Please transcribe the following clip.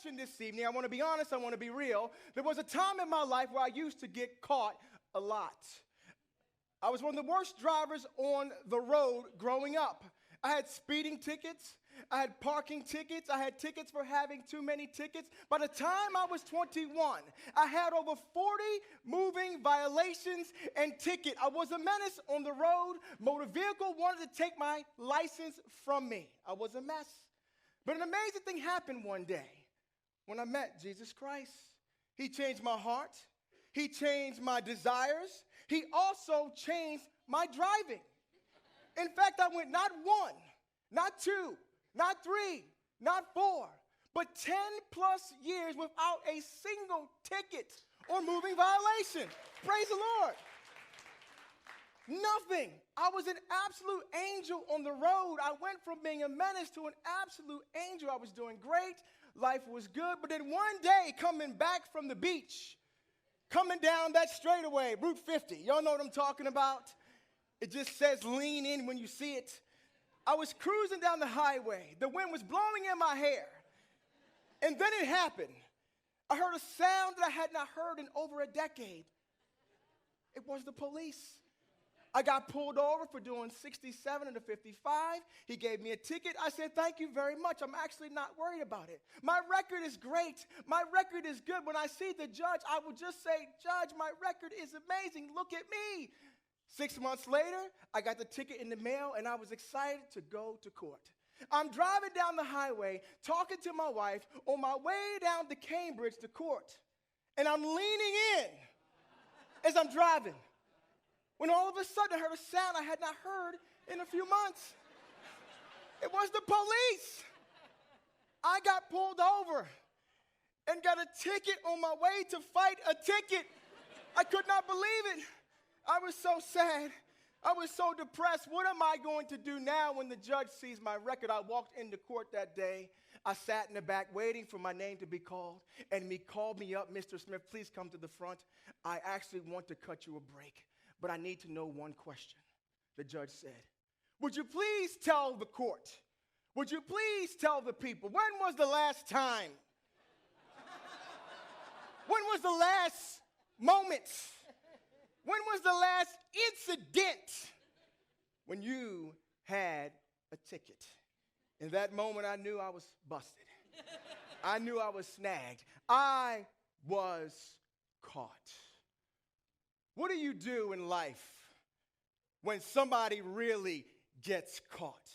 confession this evening. I want to be honest. I want to be real. There was a time in my life where I used to get caught a lot. I was one of the worst drivers on the road growing up. I had speeding tickets. I had parking tickets. I had tickets for having too many tickets. By the time I was 21, I had over 40 moving violations and tickets. I was a menace on the road. Motor vehicle wanted to take my license from me. I was a mess. But an amazing thing happened one day when I met Jesus Christ. He changed my heart. He changed my desires. He also changed my driving. In fact, I went not one, not two, not three, not four, but 10 plus years without a single ticket or moving violation. Praise the Lord. Nothing. I was an absolute angel on the road. I went from being a menace to an absolute angel. I was doing great. Life was good. But then one day, coming back from the beach, coming down that straightaway, Route 50. Y'all know what I'm talking about? It just says lean in when you see it. I was cruising down the highway. The wind was blowing in my hair. And then it happened. I heard a sound that I had not heard in over a decade. It was the police. I got pulled over for doing 67 and a 55. He gave me a ticket. I said, thank you very much. I'm actually not worried about it. My record is great. My record is good. When I see the judge, I will just say, Judge, my record is amazing. Look at me. 6 months later, I got the ticket in the mail, and I was excited to go to court. I'm driving down the highway, talking to my wife on my way down to Cambridge to court, and I'm leaning in as I'm driving, when all of a sudden I heard a sound I had not heard in a few months. It was the police. I got pulled over and got a ticket on my way to fight a ticket. I could not believe it. I was so sad. I was so depressed. What am I going to do now when the judge sees my record? I walked into court that day. I sat in the back waiting for my name to be called, and he called me up, Mr. Smith, please come to the front. I actually want to cut you a break, but I need to know one question. The judge said, would you please tell the court, would you please tell the people, when was the last time? When was the last moment? When was the last incident when you had a ticket? In that moment, I knew I was busted. I knew I was snagged. I was caught. What do you do in life when somebody really gets caught?